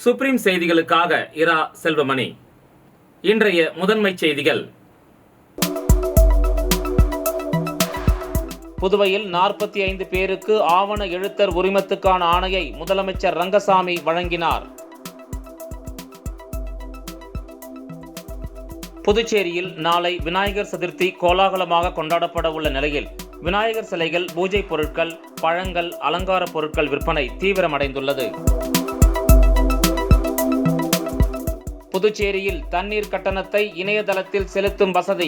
Supreme செய்திகளுக்காக இரா செல்வமணி. இன்றைய முதன்மை செய்திகள். புதுவையில் 45 பேருக்கு ஆவண எழுத்தர் உரிமத்துக்கான ஆணையை முதலமைச்சர் ரங்கசாமி வழங்கினார். புதுச்சேரியில் நாளை விநாயகர் சதுர்த்தி கோலாகலமாக கொண்டாடப்பட உள்ள நிலையில் விநாயகர் சிலைகள், பூஜை பொருட்கள், பழங்கள், அலங்கார பொருட்கள் விற்பனை தீவிரமடைந்துள்ளது. புதுச்சேரியில் தண்ணீர் கட்டணத்தை இணையதளத்தில் செலுத்தும் வசதி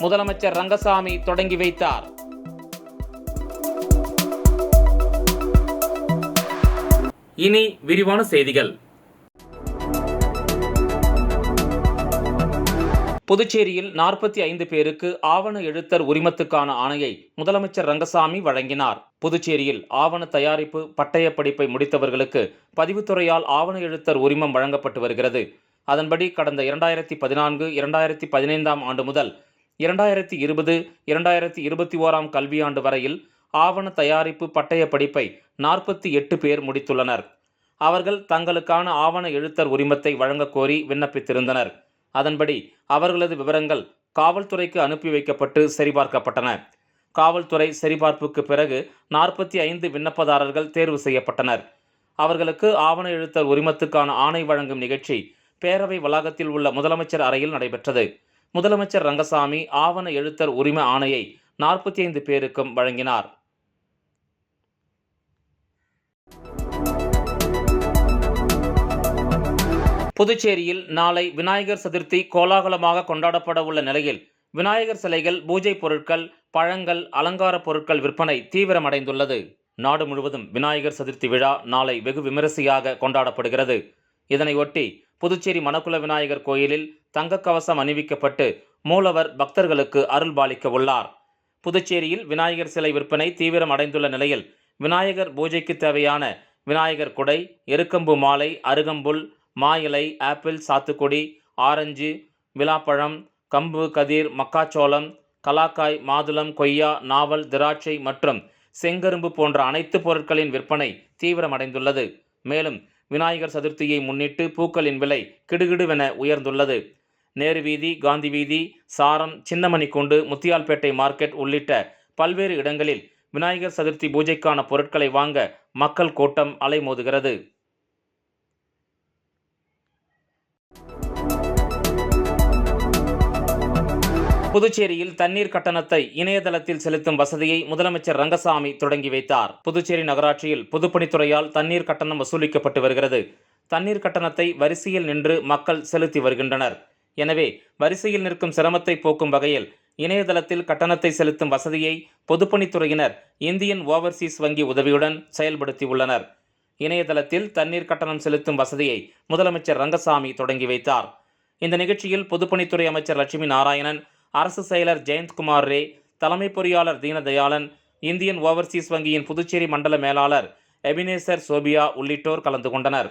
முதலமைச்சர் ரங்கசாமி தொடங்கி வைத்தார். இனி விரிவான செய்திகள். புதுச்சேரியில் 45 பேருக்கு ஆவண எழுத்தர் உரிமத்துக்கான ஆணையை முதலமைச்சர் ரங்கசாமி வழங்கினார். புதுச்சேரியில் ஆவண தயாரிப்பு பட்டய படிப்பை முடித்தவர்களுக்கு பதிவுத்துறையால் ஆவண எழுத்தர் உரிமம் வழங்கப்பட்டு வருகிறது. அதன்படி கடந்த 2014, 2015 ஆண்டு முதல் 2020, 2021 கல்வியாண்டு வரையில் ஆவண தயாரிப்பு பட்டய படிப்பை 48 பேர் முடித்துள்ளனர். அவர்கள் தங்களுக்கான ஆவண எழுத்தர் உரிமத்தை வழங்க கோரி விண்ணப்பித்திருந்தனர். அதன்படி அவர்களது விவரங்கள் காவல்துறைக்கு அனுப்பி வைக்கப்பட்டு சரிபார்க்கப்பட்டன. காவல்துறை சரிபார்ப்புக்கு பிறகு 45 விண்ணப்பதாரர்கள் தேர்வு செய்யப்பட்டனர். அவர்களுக்கு ஆவண எழுத்தர் உரிமத்துக்கான ஆணை வழங்கும் நிகழ்ச்சி பேரவை வளாகத்தில் உள்ள முதலமைச்சர் அறையில் நடைபெற்றது. முதலமைச்சர் ரங்கசாமி ஆவண எழுத்தர் உரிம ஆணையை 45 பேருக்கும் வழங்கினார். புதுச்சேரியில் நாளை விநாயகர் சதுர்த்தி கோலாகலமாக கொண்டாடப்பட உள்ள நிலையில் விநாயகர் சிலைகள், பூஜை பொருட்கள், பழங்கள், அலங்கார பொருட்கள் விற்பனை தீவிரமடைந்துள்ளது. நாடு முழுவதும் விநாயகர் சதுர்த்தி விழா நாளை வெகு விமரிசையாக கொண்டாடப்படுகிறது. இதனையொட்டி புதுச்சேரி மணக்குள விநாயகர் கோயிலில் தங்க கவசம் அணிவிக்கப்பட்டு மூலவர் பக்தர்களுக்கு அருள்பாலிக்க உள்ளார். புதுச்சேரியில் விநாயகர் சிலை விற்பனை தீவிரம் அடைந்துள்ள நிலையில் விநாயகர் பூஜைக்கு தேவையான விநாயகர் குடை, எருக்கம்பு மாலை, அருகம்புல், மா இலை, ஆப்பிள், சாத்துக்குடி, ஆரஞ்சு, விலாப்பழம், கம்பு, கதிர், மக்காச்சோளம், கலாக்காய், மாதுளம், கொய்யா, நாவல், திராட்சை மற்றும் செங்கரும்பு போன்ற அனைத்து பொருட்களின் விற்பனை தீவிரமடைந்துள்ளது. மேலும் விநாயகர் சதுர்த்தியை முன்னிட்டு பூக்களின் விலை கிடுகிடுவென உயர்ந்துள்ளது. நேரு வீதி, காந்தி வீதி, சாரம், சின்னமணிக்குண்டு, முத்தியால்பேட்டை மார்க்கெட் உள்ளிட்ட பல்வேறு இடங்களில் விநாயகர் சதுர்த்தி பூஜைக்கான பொருட்களை வாங்க மக்கள் கூட்டம் அலைமோதுகிறது. புதுச்சேரியில் தண்ணீர் கட்டணத்தை இணையதளத்தில் செலுத்தும் வசதியை முதலமைச்சர் ரங்கசாமி தொடங்கி வைத்தார். புதுச்சேரி நகராட்சியில் பொதுப்பணித்துறையால் தண்ணீர் கட்டணம் வசூலிக்கப்பட்டு வருகிறது. தண்ணீர் கட்டணத்தை வரிசையில் நின்று மக்கள் செலுத்தி வருகின்றனர். எனவே வரிசையில் நிற்கும் சிரமத்தை போக்கும் வகையில் இணையதளத்தில் கட்டணத்தை செலுத்தும் வசதியை பொதுப்பணித்துறையினர் இந்தியன் ஓவர்சீஸ் வங்கி உதவியுடன் செயல்படுத்தியுள்ளனர். இணையதளத்தில் தண்ணீர் கட்டணம் செலுத்தும் வசதியை முதலமைச்சர் ரங்கசாமி தொடங்கி வைத்தார். இந்த நிகழ்ச்சியில் பொதுப்பணித்துறை அமைச்சர் லட்சுமி நாராயணன், அரசு செயலர் ஜெயந்த்குமார் ரே, தலைமை பொறியாளர் தீனதயாளன், இந்தியன் ஓவர்சீஸ் வங்கியின் புதுச்சேரி மண்டல மேலாளர் எபினேசர் சோபியா உள்ளிட்டோர் கலந்து கொண்டனர்.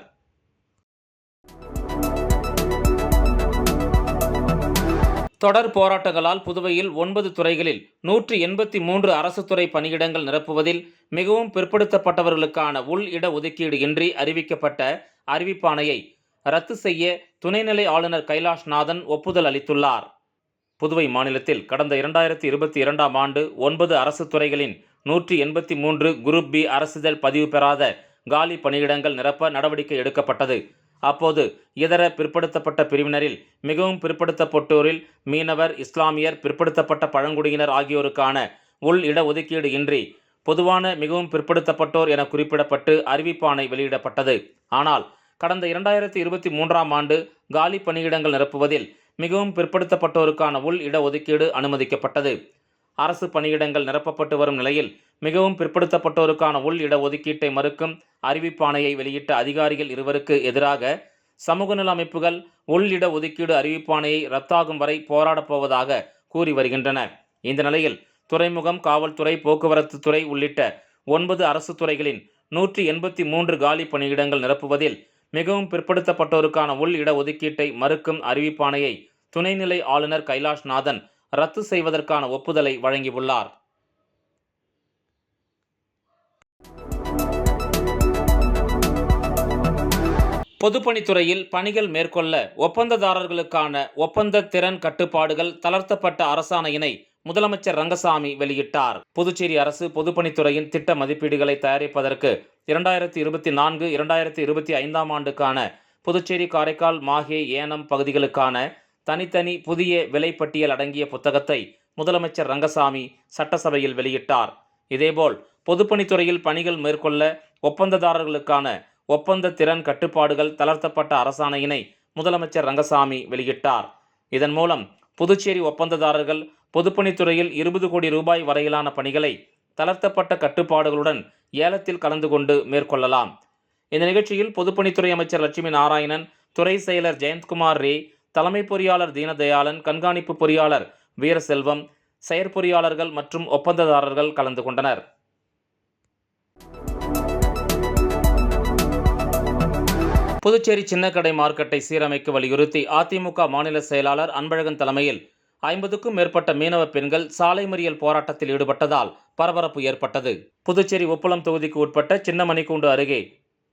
தொடர் போராட்டங்களால் புதுவையில் 9 துறைகளில் 183 அரசு துறை பணியிடங்கள் நிரப்புவதில் மிகவும் பிற்படுத்தப்பட்டவர்களுக்கான உள் இட ஒதுக்கீடு இன்றி அறிவிக்கப்பட்ட அறிவிப்பாணையை ரத்து செய்ய துணைநிலை ஆளுநர் கைலாஷ்நாதன் ஒப்புதல் அளித்துள்ளார். புதுவை மாநிலத்தில் கடந்த 2022 ஆண்டு 9 அரசு துறைகளின் 183 குரூப் பி அரசிதழ் பதிவு பெறாத காலி பணியிடங்கள் நிரப்ப நடவடிக்கை எடுக்கப்பட்டது. அப்போது இதர பிற்படுத்தப்பட்ட பிரிவினரில் மிகவும் பிற்படுத்தப்பட்டோரில் மீனவர், இஸ்லாமியர், பிற்படுத்தப்பட்ட பழங்குடியினர் ஆகியோருக்கான உள் இட ஒதுக்கீடு இன்றி பொதுவான மிகவும் பிற்படுத்தப்பட்டோர் என குறிப்பிடப்பட்டு அறிவிப்பாணை வெளியிடப்பட்டது. ஆனால் கடந்த 2023 ஆண்டு காலி பணியிடங்கள் நிரப்புவதில் மிகவும் பிற்படுத்தப்பட்டோருக்கான உள் இட ஒதுக்கீடு அனுமதிக்கப்பட்டது. அரசு பணியிடங்கள் நிரப்பப்பட்டு வரும் நிலையில் மிகவும் பிற்படுத்தப்பட்டோருக்கான உள் இட ஒதுக்கீட்டை மறுக்கும் அறிவிப்பாணையை வெளியிட்ட அதிகாரிகள் இருவருக்கு எதிராக சமூக நல அமைப்புகள் உள் இட ஒதுக்கீடு அறிவிப்பாணையை ரத்தாகும் வரை போராடப் போவதாக கூறி வருகின்றன. இந்த நிலையில் துறைமுகம், காவல்துறை, போக்குவரத்து துறை உள்ளிட்ட 9 அரசு துறைகளின் 183 காலி பணியிடங்கள் நிரப்புவதில் மிகவும் பிற்படுத்தப்பட்டோருக்கான உள் இட ஒதுக்கீட்டை மறுக்கும் அறிவிப்பாணையை துணைநிலை ஆளுநர் கைலாஷ்நாதன் ரத்து செய்வதற்கான ஒப்புதலை வழங்கியுள்ளார். பொதுப்பணித்துறையில் பணிகள் மேற்கொள்ள ஒப்பந்ததாரர்களுக்கான ஒப்பந்த திறன் கட்டுப்பாடுகள் தளர்த்தப்பட்ட அரசாணையினை முதலமைச்சர் ரங்கசாமி வெளியிட்டார். புதுச்சேரி அரசு பொதுப்பணித்துறையின் திட்ட மதிப்பீடுகளை தயாரிப்பதற்கு 2024-2025 ஆண்டுக்கான புதுச்சேரி, காரைக்கால், மாஹே, ஏனம் பகுதிகளுக்கான தனித்தனி புதிய விலைப்பட்டியல் அடங்கிய புத்தகத்தை முதலமைச்சர் ரங்கசாமி சட்டசபையில் வெளியிட்டார். இதேபோல் பொதுப்பணித்துறையில் பணிகள் மேற்கொள்ள ஒப்பந்ததாரர்களுக்கான ஒப்பந்த திறன் கட்டுப்பாடுகள் தளர்த்தப்பட்ட அரசாணையினை முதலமைச்சர் ரங்கசாமி வெளியிட்டார். இதன் மூலம் புதுச்சேரி ஒப்பந்ததாரர்கள் பொதுப்பணித்துறையில் 20 கோடி ரூபாய் வரையிலான பணிகளை தளர்த்தப்பட்ட கட்டுப்பாடுகளுடன் ஏலத்தில் கலந்து கொண்டு மேற்கொள்ளலாம். இந்த நிகழ்ச்சியில் பொதுப்பணித்துறை அமைச்சர் லட்சுமி நாராயணன், துறை செயலர் ஜெயந்த்குமார் ரே, தலைமை பொறியாளர் தீனதயாளன், கண்காணிப்பு பொறியாளர் வீரசெல்வம், செயற்பொறியாளர்கள் மற்றும் ஒப்பந்ததாரர்கள் கலந்து கொண்டனர். புதுச்சேரி சின்னக்கடை மார்க்கெட்டை சீரமைக்க வலியுறுத்தி அதிமுக மாநில செயலாளர் அன்பழகன் தலைமையில் 50க்கும் மேற்பட்ட மீனவ பெண்கள் சாலை மறியல் போராட்டத்தில் ஈடுபட்டதால் பரபரப்பு ஏற்பட்டது. புதுச்சேரி உப்பளம் தொகுதிக்கு உட்பட்ட சின்னமணிக்கூண்டு அருகே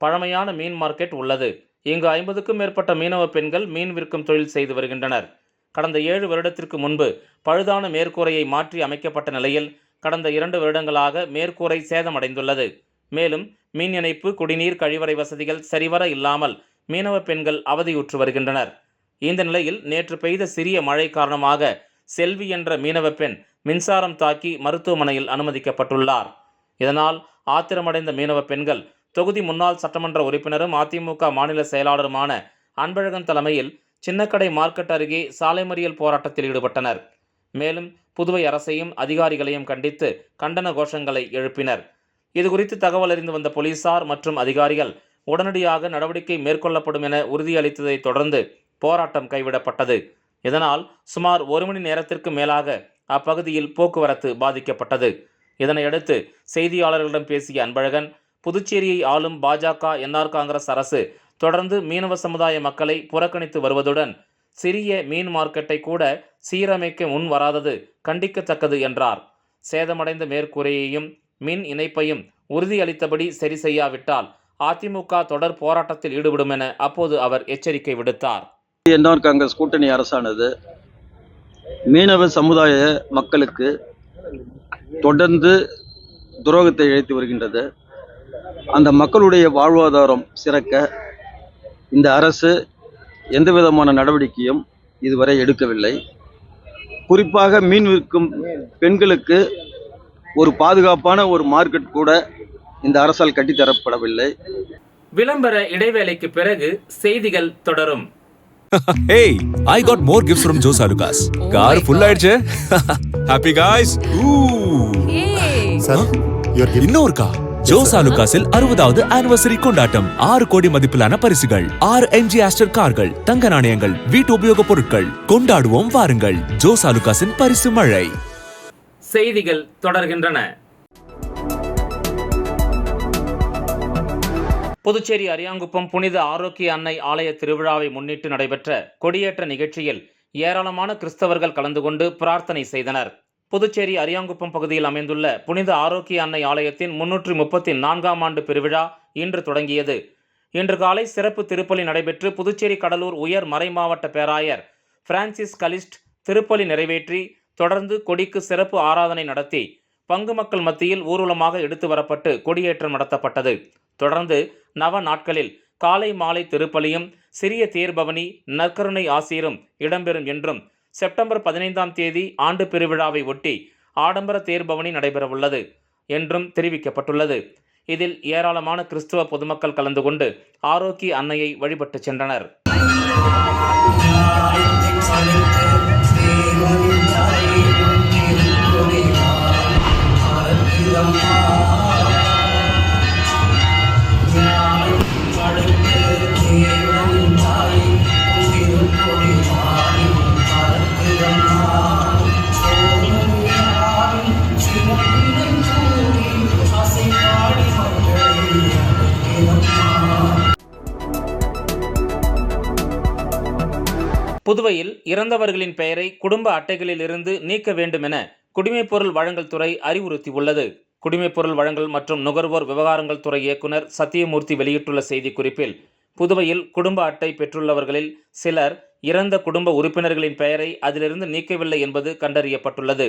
பழமையான மீன் மார்க்கெட் உள்ளது. இங்கு 50க்கும் மேற்பட்ட மீனவ பெண்கள் மீன் விற்கும் தொழில் செய்து வருகின்றனர். கடந்த 7 வருடத்திற்கு முன்பு பழுதான மேற்கூரையை மாற்றி அமைக்கப்பட்ட நிலையில் கடந்த 2 வருடங்களாக மேற்கூரை சேதமடைந்துள்ளது. மேலும் மின் இணைப்பு, குடிநீர், கழிவறை வசதிகள் சரிவர இல்லாமல் மீனவ பெண்கள் அவதியுற்று வருகின்றனர். இந்த நிலையில் நேற்று பெய்த சிறிய மழை காரணமாக செல்வி என்ற மீனவ பெண் மின்சாரம் தாக்கி மருத்துவமனையில் அனுமதிக்கப்பட்டுள்ளார். இதனால் ஆத்திரமடைந்த மீனவ பெண்கள் தொகுதி முன்னாள் சட்டமன்ற உறுப்பினரும் அதிமுக மாநில செயலாளருமான அன்பழகன் தலைமையில் சின்னக்கடை மார்க்கெட் அருகே சாலை மறியல் போராட்டத்தில் ஈடுபட்டனர். மேலும் புதுவை அரசையும் அதிகாரிகளையும் கண்டித்து கண்டன கோஷங்களை எழுப்பினர். இதுகுறித்து தகவல் அறிந்து வந்த போலீசார் மற்றும் அதிகாரிகள் உடனடியாக நடவடிக்கை மேற்கொள்ளப்படும் என உறுதியளித்ததை தொடர்ந்து போராட்டம் கைவிடப்பட்டது. இதனால் சுமார் 1 மணி நேரத்திற்கு மேலாக அப்பகுதியில் போக்குவரத்து பாதிக்கப்பட்டது. இதனையடுத்து செய்தியாளர்களிடம் பேசிய அன்பழகன், புதுச்சேரியை ஆளும் பாஜக, என்ஆர் காங்கிரஸ் அரசு தொடர்ந்து மீனவ சமுதாய மக்களை புறக்கணித்து வருவதுடன் சிறிய மீன் மார்க்கெட்டை கூட சீரமைக்க முன் வராதது கண்டிக்கத்தக்கது என்றார். சேதமடைந்த மேற்கூரையையும் மின் இணைப்பையும் உறுதியளித்தபடி சரி செய்யாவிட்டால் அதிமுக தொடர் போராட்டத்தில் ஈடுபடும் என அப்போது அவர் எச்சரிக்கை விடுத்தார். என்ஆர் காங்கிரஸ் கூட்டணி அரசானது மீனவ சமுதாய மக்களுக்கு தொடர்ந்து துரோகத்தை இழைத்து வருகின்றது. அந்த மக்களுடைய வாழ்வாதாரம் சிறக்க இந்த அரசு எந்த விதமான நடவடிக்கையும் இதுவரை எடுக்கவில்லை. குறிப்பாக மீன் விற்கும் பெண்களுக்கு ஒரு பாதுகாப்பான ஒரு மார்க்கெட் கூட இந்த அரசால் கட்டித்தரப்படவில்லை. விளம்பர இடைவேளைக்கு பிறகு செய்திகள் தொடரும். Hey, I got more gifts from Joe Salukas. Car full ஆயிடுச்சு. Happy guys. Hey. Sir, இன்னொரு கார். ஜோ சாலுகாஸில் 60வது ஆனிவர்சரி கொண்டாட்டம். 6 கோடி மதிப்பிலான பரிசுகள், 6 MG ஆஸ்டர் கார்கள், தங்க நாணயங்கள், வீட்டு உபயோகப் பொருட்கள். கொண்டாடுவோம் வாருங்கள். ஜோ சாலுகாஸின் பரிசு மழை. செய்திகள் தொடர்கின்றன. புதுச்சேரி அரியாங்குப்பம் புனித ஆரோக்கிய அன்னை ஆலய திருவிழாவை முன்னிட்டு நடைபெற்ற கொடியேற்ற நிகழ்ச்சியில் ஏராளமான கிறிஸ்தவர்கள் கலந்து கொண்டு பிரார்த்தனை செய்தனர். புதுச்சேரி அரியாங்குப்பம் பகுதியில் அமைந்துள்ள புனித ஆரோக்கிய அன்னை ஆலயத்தின் 334ஆம் ஆண்டு பெருவிழா இன்று தொடங்கியது. இன்று காலை சிறப்பு திருப்பலி நடைபெற்று புதுச்சேரி கடலூர் உயர் மறைமாவட்ட பேராயர் பிரான்சிஸ் கலிஸ்ட் திருப்பலி நிறைவேற்றி தொடர்ந்து கொடிக்கு சிறப்பு ஆராதனை நடத்தி பங்கு மக்கள் மத்தியில் ஊர்வலமாக எடுத்து வரப்பட்டு கொடியேற்றம் நடத்தப்பட்டது. தொடர்ந்து நவ நாட்களில் காலை மாலை திருப்பலியும் சிறிய தேர்பவனி, நற்கருணை ஆசீரும் இடம்பெறும் என்றும் செப்டம்பர் 15ஆம் தேதி ஆண்டு பெருவிழாவை ஒட்டி ஆடம்பர தேர்பவனி நடைபெறவுள்ளது என்றும் தெரிவிக்கப்பட்டுள்ளது. இதில் ஏராளமான கிறிஸ்துவ பொதுமக்கள் கலந்து கொண்டு ஆரோக்கிய அன்னையை வழிபட்டு சென்றனர். புதுவையில் இறந்தவர்களின் பெயரை குடும்ப அட்டைகளில் இருந்து நீக்க வேண்டும் என குடிமைப்பொருள் வழங்கல் துறை அறிவுறுத்தியுள்ளது. குடிமைப்பொருள் வழங்கல் மற்றும் நுகர்வோர் விவகாரங்கள் துறை இயக்குனர் சத்தியமூர்த்தி வெளியிட்டுள்ள செய்திக்குறிப்பில், புதுவையில் குடும்ப அட்டை பெற்றுள்ளவர்களில் சிலர் இறந்த குடும்ப உறுப்பினர்களின் பெயரை அதிலிருந்து நீக்கவில்லை என்பது கண்டறியப்பட்டுள்ளது.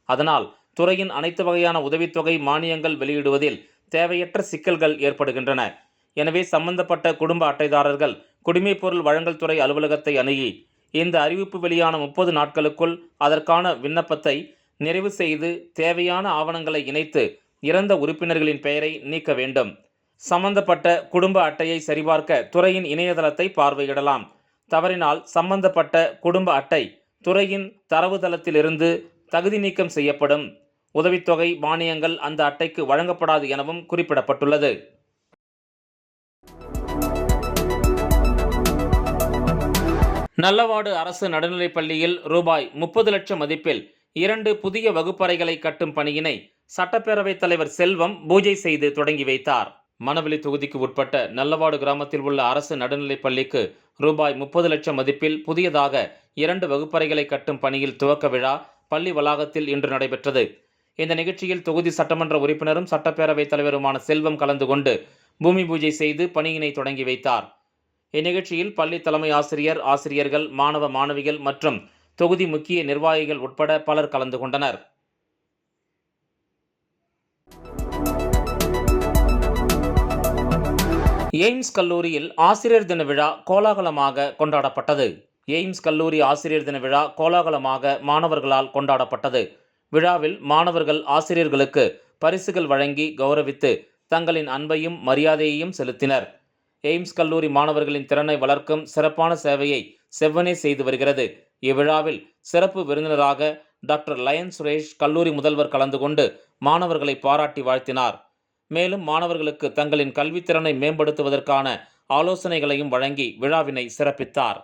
அதனால் துறையின் அனைத்து வகையான உதவித்தொகை மானியங்கள் வெளியிடுவதில் தேவையற்ற சிக்கல்கள் ஏற்படுகின்றன. எனவே சம்பந்தப்பட்ட குடும்ப அட்டைதாரர்கள் குடிமைப்பொருள் வழங்கல் துறை அலுவலகத்தை அணுகி இந்த அறிவிப்பு வெளியான 30 நாட்களுக்குள் அதற்கான விண்ணப்பத்தை நிறைவு செய்து தேவையான ஆவணங்களை இணைத்து இறந்த உறுப்பினர்களின் பெயரை நீக்க வேண்டும். சம்பந்தப்பட்ட குடும்ப அட்டையை சரிபார்க்க துறையின் இணையதளத்தை பார்வையிடலாம். தவறினால் சம்பந்தப்பட்ட குடும்ப அட்டை துறையின் தரவுத்தளத்திலிருந்து தகுதி நீக்கம் செய்யப்படும். உதவித்தொகை மானியங்கள் அந்த அட்டைக்கு வழங்கப்படாது எனவும் குறிப்பிடப்பட்டுள்ளது. நல்லவாடு அரசு நடுநிலைப்பள்ளியில் ரூபாய் 30 லட்சம் மதிப்பில் 2 புதிய வகுப்பறைகளை கட்டும் பணியினை சட்டப்பேரவைத் தலைவர் செல்வம் பூஜை செய்து தொடங்கி வைத்தார். மணவெளி தொகுதிக்கு உட்பட்ட நல்லவாடு கிராமத்தில் உள்ள அரசு நடுநிலைப்பள்ளிக்கு ரூபாய் 30 லட்சம் மதிப்பில் புதியதாக 2 வகுப்பறைகளை கட்டும் பணியில் துவக்க விழா பள்ளி வளாகத்தில் இன்று நடைபெற்றது. இந்த நிகழ்ச்சியில் தொகுதி சட்டமன்ற உறுப்பினரும் சட்டப்பேரவைத் தலைவருமான செல்வம் கலந்து கொண்டு பூமி பூஜை செய்து பணியினை தொடங்கி வைத்தார். இந்நிகழ்ச்சியில் பள்ளி தலைமை ஆசிரியர், ஆசிரியர்கள், மாணவ மாணவிகள் மற்றும் தொகுதி முக்கிய நிர்வாகிகள் உட்பட பலர் கலந்து கொண்டனர். எய்ம்ஸ் கல்லூரியில் ஆசிரியர் தின விழா கோலாகலமாக கொண்டாடப்பட்டது. எய்ம்ஸ் கல்லூரி ஆசிரியர் தின விழா கோலாகலமாக மாணவர்களால் கொண்டாடப்பட்டது. விழாவில் மாணவர்கள் ஆசிரியர்களுக்கு பரிசுகள் வழங்கி கௌரவித்து தங்களின் அன்பையும் மரியாதையையும் செலுத்தினர். எய்ம்ஸ் கல்லூரி மாணவர்களின் திறனை வளர்க்கும் சிறப்பான சேவையை செவ்வனே செய்து வருகிறது. இவ்விழாவில் சிறப்பு விருந்தினராக டாக்டர் லயன் சுரேஷ் கல்லூரி முதல்வர் கலந்து கொண்டு மாணவர்களை பாராட்டி வாழ்த்தினார். மேலும் மாணவர்களுக்கு தங்களின் கல்வித்திறனை மேம்படுத்துவதற்கான ஆலோசனைகளையும் வழங்கி விழாவினை சிறப்பித்தார்.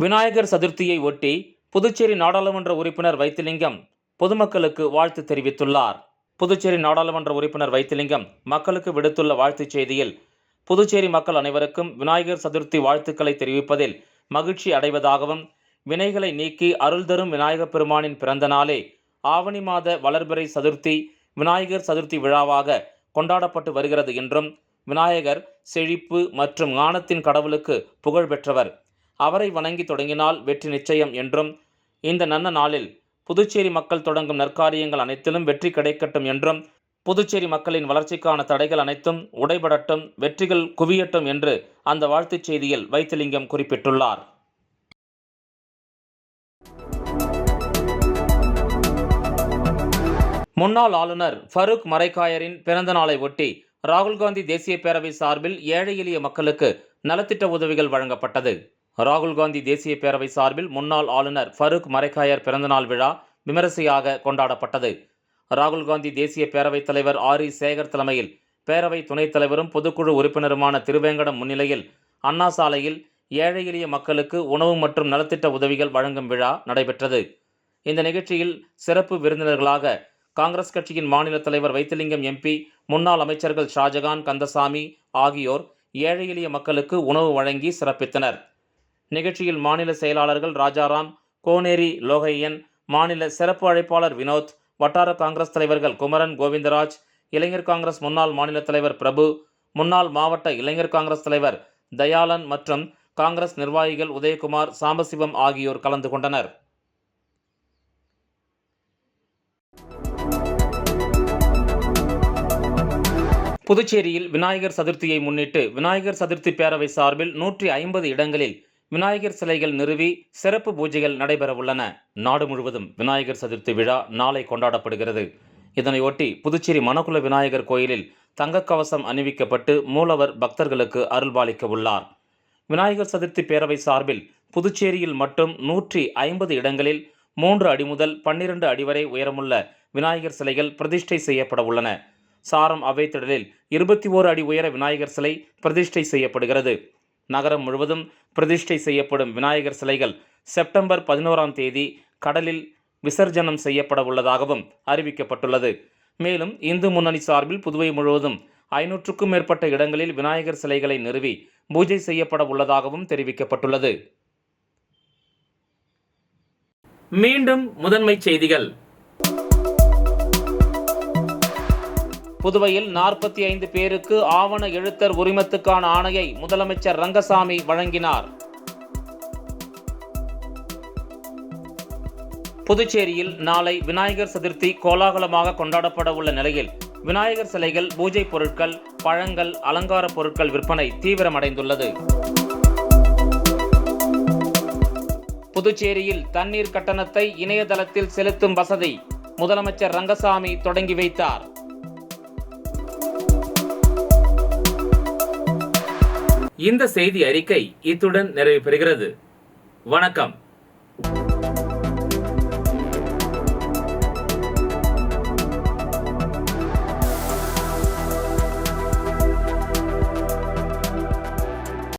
விநாயகர் சதுர்த்தியை ஒட்டி புதுச்சேரி நாடாளுமன்ற உறுப்பினர் வைத்திலிங்கம் பொதுமக்களுக்கு வாழ்த்து தெரிவித்துள்ளார். புதுச்சேரி நாடாளுமன்ற உறுப்பினர் வைத்திலிங்கம் மக்களுக்கு விடுத்துள்ள வாழ்த்துச் செய்தியில், புதுச்சேரி மக்கள் அனைவருக்கும் விநாயகர் சதுர்த்தி வாழ்த்துக்களை தெரிவிப்பதில் மகிழ்ச்சி அடைவதாகவும், வினைகளை நீக்கி அருள் தரும் விநாயகப் பெருமானின் பிறந்த நாளே ஆவணி மாத வளர்பிறை சதுர்த்தி விநாயகர் சதுர்த்தி விழாவாக கொண்டாடப்பட்டு வருகிறது என்றும், விநாயகர் செழிப்பு மற்றும் ஞானத்தின் கடவுளுக்கு புகழ் பெற்றவர், அவரை வணங்கி தொடங்கினால் வெற்றி நிச்சயம் என்றும், இந்த நன்ன நாளில் புதுச்சேரி மக்கள் தொடங்கும் நற்காரியங்கள் அனைத்திலும் வெற்றி கிடைக்கட்டும் என்றும், புதுச்சேரி மக்களின் வளர்ச்சிக்கான தடைகள் அனைத்தும் உடைபடட்டும், வெற்றிகள் குவியட்டும் என்று அந்த வாழ்த்துச் செய்தியில் வைத்திலிங்கம் குறிப்பிட்டுள்ளார். முன்னாள் ஆளுநர் ஃபரூக் மரைக்காயரின் பிறந்த நாளை ஒட்டி ராகுல் காந்தி தேசிய பேரவை சார்பில் ஏழை எளிய மக்களுக்கு நலத்திட்ட உதவிகள் வழங்கப்பட்டது. ராகுல் காந்தி தேசிய பேரவை சார்பில் முன்னாள் ஆளுநர் ஃபரூக் மரைக்காயர் பிறந்தநாள் விழா விமரிசையாக கொண்டாடப்பட்டது. ராகுல் காந்தி தேசிய பேரவைத் தலைவர் ஆரி சேகர் தலைமையில் பேரவை துணைத் தலைவரும் பொதுக்குழு உறுப்பினருமான திருவேங்கடம் முன்னிலையில் அண்ணா சாலையில் ஏழை எளிய மக்களுக்கு உணவு மற்றும் நலத்திட்ட உதவிகள் வழங்கும் விழா நடைபெற்றது. இந்த நிகழ்ச்சியில் சிறப்பு விருந்தினர்களாக காங்கிரஸ் கட்சியின் மாநில தலைவர் வைத்திலிங்கம் எம்பி, முன்னாள் அமைச்சர்கள் ஷாஜகான், கந்தசாமி ஆகியோர் ஏழை எளிய மக்களுக்கு உணவு வழங்கி சிறப்பித்தனர். நிகழ்ச்சியில் மாநில செயலாளர்கள் ராஜாராம், கோனேரி லோகையன், மாநில சிறப்பு அழைப்பாளர் வினோத், வட்டார காங்கிரஸ் தலைவர்கள் குமரன், கோவிந்தராஜ், இளைஞர் காங்கிரஸ் முன்னாள் மாநில தலைவர் பிரபு, முன்னாள் மாவட்ட இளைஞர் காங்கிரஸ் தலைவர் தயாளன் மற்றும் காங்கிரஸ் நிர்வாகிகள் உதயகுமார், சாம்பசிவம் ஆகியோர் கலந்து கொண்டனர். புதுச்சேரியில் விநாயகர் சதுர்த்தியை முன்னிட்டு விநாயகர் சதுர்த்தி பேரவை சார்பில் 150 இடங்களில் விநாயகர் சிலைகள் நிறுவி சிறப்பு பூஜைகள் நடைபெறவுள்ளன. நாடு முழுவதும் விநாயகர் சதுர்த்தி விழா நாளை கொண்டாடப்படுகிறது. இதனையொட்டி புதுச்சேரி மணக்குள விநாயகர் கோயிலில் தங்கக்கவசம் அணிவிக்கப்பட்டு மூலவர் பக்தர்களுக்கு அருள்பாலிக்க உள்ளார். விநாயகர் சதுர்த்தி பேரவை சார்பில் புதுச்சேரியில் மட்டும் 150 இடங்களில் 3 அடி முதல் 12 அடி வரை உயரமுள்ள விநாயகர் சிலைகள் பிரதிஷ்டை செய்யப்பட உள்ளன. சாரம் அவைத்திடலில் 21 அடி உயர விநாயகர் சிலை பிரதிஷ்டை செய்யப்படுகிறது. நகரம் முழுவதும் பிரதிஷ்டை செய்யப்படும் விநாயகர் சிலைகள் செப்டம்பர் 11ஆம் தேதி கடலில் விசர்ஜனம் செய்யப்பட உள்ளதாகவும் அறிவிக்கப்பட்டுள்ளது. மேலும் இந்து முன்னணி சார்பில் புதுவை முழுவதும் 500க்கும் மேற்பட்ட இடங்களில் விநாயகர் சிலைகளை நிறுவி பூஜை செய்யப்பட உள்ளதாகவும் தெரிவிக்கப்பட்டுள்ளது. மீண்டும் முதன்மைச் செய்திகள். புதுவையில் 45 பேருக்கு ஆவண எழுத்தர் உரிமத்துக்கான ஆணையை முதலமைச்சர் ரங்கசாமி வழங்கினார். புதுச்சேரியில் நாளை விநாயகர் சதுர்த்தி கோலாகலமாக கொண்டாடப்பட உள்ள நிலையில் விநாயகர் சிலைகள், பூஜை பொருட்கள், பழங்கள், அலங்கார பொருட்கள் விற்பனை தீவிரமடைந்துள்ளது. புதுச்சேரியில் தண்ணீர் கட்டணத்தை இணையதளத்தில் செலுத்தும் வசதி முதலமைச்சர் ரங்கசாமி தொடங்கி வைத்தார். இந்த செய்தி அறிக்கை இத்துடன் நிறைவு பெறுகிறது. வணக்கம்.